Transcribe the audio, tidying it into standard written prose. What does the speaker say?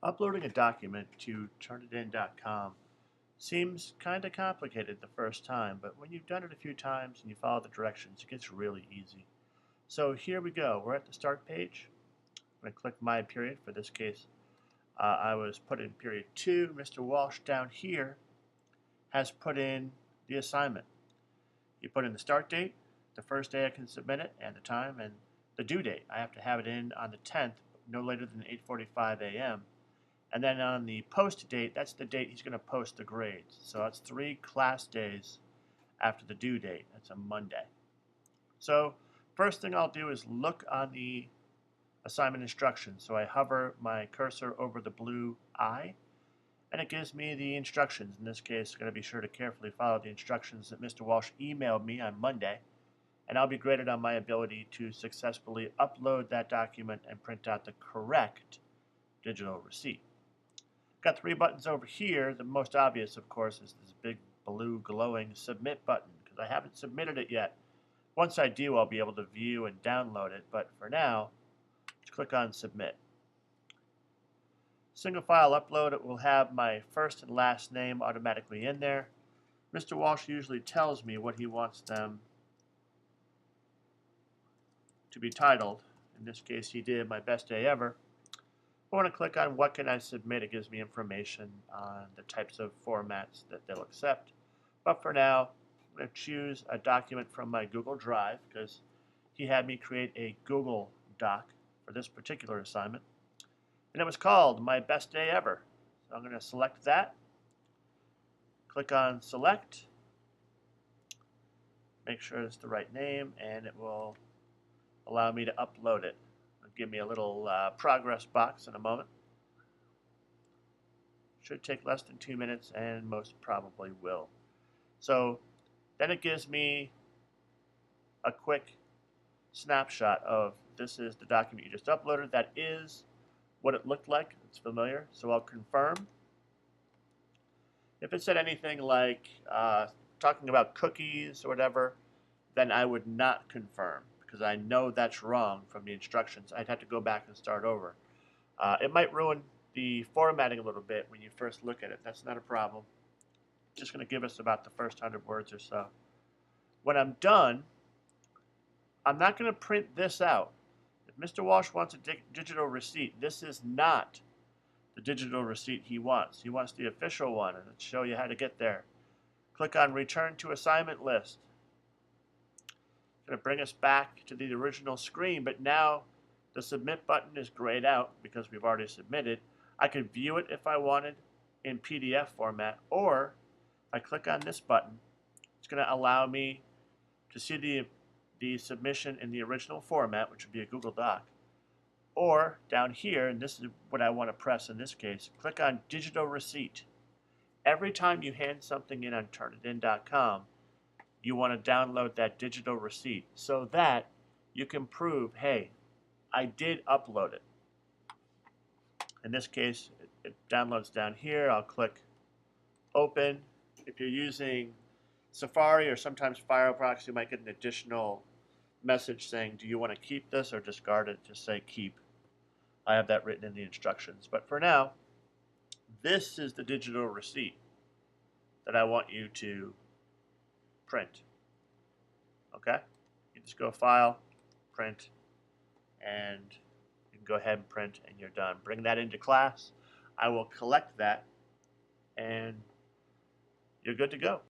Uploading a document to TurnItIn.com seems kind of complicated the first time, but when you've done it a few times and you follow the directions, it gets really easy. So here we go. We're at the start page. I'm going to click My Period. For this case, I was put in period 2. Mr. Walsh down here has put in the assignment. You put in the start date, the first day I can submit it, and the time, and the due date. I have to have it in on the 10th, no later than 8:45 a.m. And then on the post date, that's the date he's going to post the grades. So that's 3 class days after the due date. That's a Monday. So first thing I'll do is look on the assignment instructions. So I hover my cursor over the blue I, and it gives me the instructions. In this case, I'm going to be sure to carefully follow the instructions that Mr. Walsh emailed me on Monday, and I'll be graded on my ability to successfully upload that document and print out the correct digital receipt. Got 3 buttons over here. The most obvious, of course, is this big blue glowing submit button, because I haven't submitted it yet. Once I do, I'll be able to view and download it, but for now, let's click on submit. Single file upload, it will have my first and last name automatically in there. Mr. Walsh usually tells me what he wants them to be titled. In this case, he did My Best Day Ever. I want to click on what can I submit. It gives me information on the types of formats that they'll accept. But for now, I'm going to choose a document from my Google Drive, because he had me create a Google Doc for this particular assignment. And it was called My Best Day Ever. So I'm going to select that. Click on Select. Make sure it's the right name, and it will allow me to upload it. Give me a little progress box in a moment. Should take less than 2 minutes, and most probably will. So then it gives me a quick snapshot of this is the document you just uploaded. That is what it looked like. It's familiar, so I'll confirm. If it said anything like talking about cookies or whatever, then I would not confirm, because I know that's wrong from the instructions. I'd have to go back and start over. It might ruin the formatting a little bit when you first look at it. That's not a problem. Just going to give us about the first 100 words or so. When I'm done, I'm not going to print this out. If Mr. Walsh wants a digital receipt, this is not the digital receipt he wants. He wants the official one, and it'll show you how to get there. Click on Return to Assignment List. Going to bring us back to the original screen, but now the submit button is grayed out because we've already submitted. I could view it if I wanted in PDF format, or if I click on this button, it's going to allow me to see the submission in the original format, which would be a Google Doc. Or down here, and this is what I want to press in this case, click on Digital Receipt. Every time you hand something in on TurnItIn.com, you want to download that digital receipt so that you can prove, hey, I did upload it. In this case, it downloads down here. I'll click Open. If you're using Safari or sometimes Firefox, you might get an additional message saying, do you want to keep this or discard it? Just say keep. I have that written in the instructions. But for now, this is the digital receipt that I want you to print. Okay? You just go File, Print, and you can go ahead and print, and you're done. Bring that into class. I will collect that, and you're good to go.